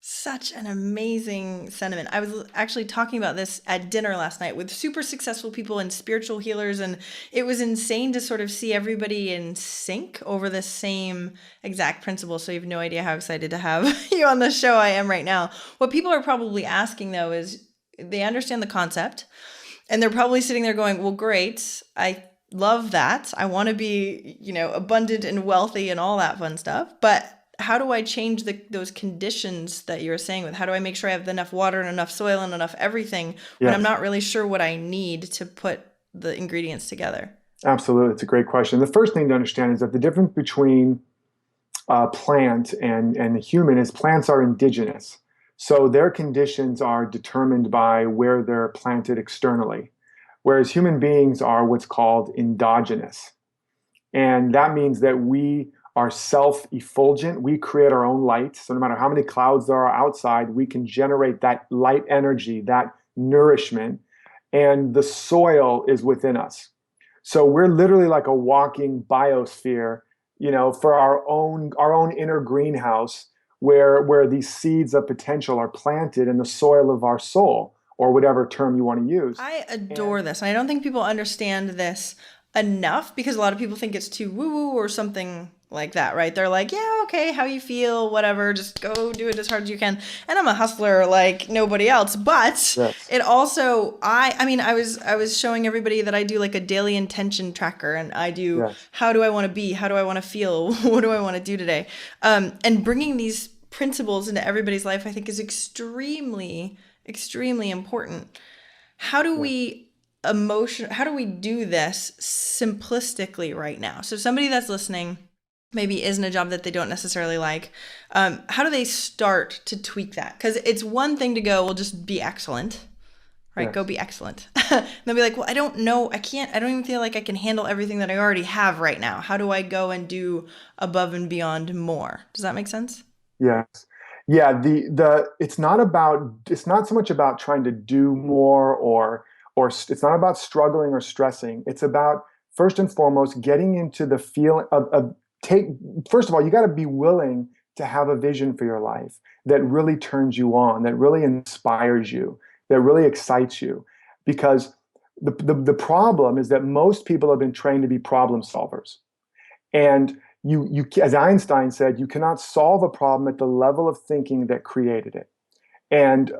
Such an amazing sentiment. I was actually talking about this at dinner last night with super successful people and spiritual healers, and it was insane to sort of see everybody in sync over the same exact principle. So you have no idea how excited to have you on the show I am right now. What people are probably asking though is they understand the concept and they're probably sitting there going, well, great. I love that. I want to be, abundant and wealthy and all that fun stuff. But how do I change those conditions that you were saying with how do I make sure I have enough water and enough soil and enough everything when I'm Yes, not really sure what I need to put the ingredients together? absolutely. It's a great question. The first thing to understand is that the difference between plant and the human is plants are indigenous. So their conditions are determined by where they're planted externally, whereas human beings are what's called endogenous. And that means that we are self-effulgent. We create our own light. So no matter how many clouds there are outside, we can generate that light energy, that nourishment, and the soil is within us. So we're literally like a walking biosphere, for our own inner greenhouse where these seeds of potential are planted in the soil of our soul, or whatever term you want to use. I adore And this. And I don't think people understand this enough because a lot of people think it's too woo woo or something like that, right? They're like, yeah, okay, how you feel, whatever, just go do it as hard as you can. And I'm a hustler like nobody else, but yes, it also I mean, I was showing everybody that I do like a daily intention tracker and I do yes, how do I want to be? How do I want to feel? What do I want to do today? And bringing these principles into everybody's life I think is extremely important. How do yes. we how do we do this simplistically right now? So somebody that's listening maybe is in a job that they don't necessarily like. How do they start to tweak that? Because it's one thing to go, well, just be excellent, right? Go Yes. be excellent. And they'll be like, well, I don't know. I don't even feel like I can handle everything that I already have right now. How do I go and do above and beyond more? Does that make sense? Yes. Yeah, it's not so much about trying to do more it's not about struggling or stressing. It's about first and foremost getting into the feel of take first of all, you got to be willing to have a vision for your life that really turns you on, that really inspires you, that really excites you. Because the problem is that most people have been trained to be problem solvers. And as Einstein said, you cannot solve a problem at the level of thinking that created it. And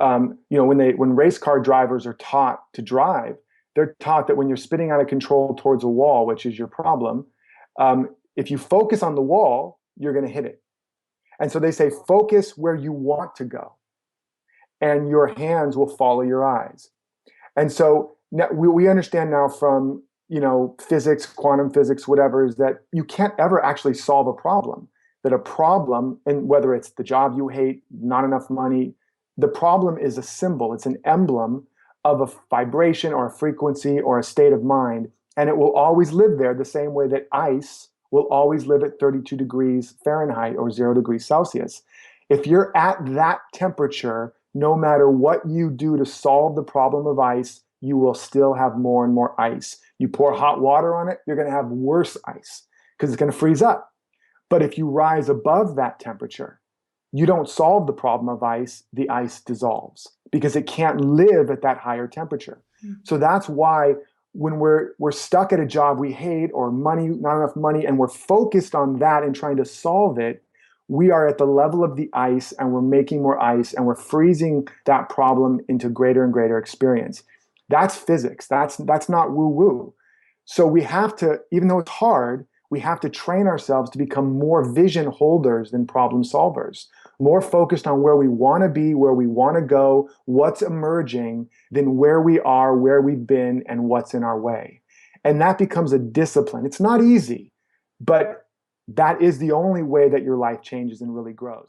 when race car drivers are taught to drive, they're taught that when you're spinning out of control towards a wall, which is your problem, if you focus on the wall, you're going to hit it. And so they say, focus where you want to go, and your hands will follow your eyes. And so now we understand now from physics, quantum physics, whatever, is that you can't ever actually solve a problem. That a problem, and whether it's the job you hate, not enough money, the problem is a symbol. It's an emblem of a vibration or a frequency or a state of mind, and it will always live there the same way that ice will always live at 32 degrees Fahrenheit or 0 degrees Celsius. If you're at that temperature, no matter what you do to solve the problem of ice, you will still have more and more ice. You pour hot water on it, you're going to have worse ice because it's going to freeze up. But if you rise above that temperature, you don't solve the problem of ice, the ice dissolves because it can't live at that higher temperature. So that's why when we're stuck at a job we hate or money, not enough money, and we're focused on that and trying to solve it, we are at the level of the ice and we're making more ice and we're freezing that problem into greater and greater experience. That's physics. That's not woo woo. So we have to, even though it's hard, we have to train ourselves to become more vision holders than problem solvers, more focused on where we want to be, where we want to go, what's emerging, than where we are, where we've been, and what's in our way. And that becomes a discipline. It's not easy, but that is the only way that your life changes and really grows.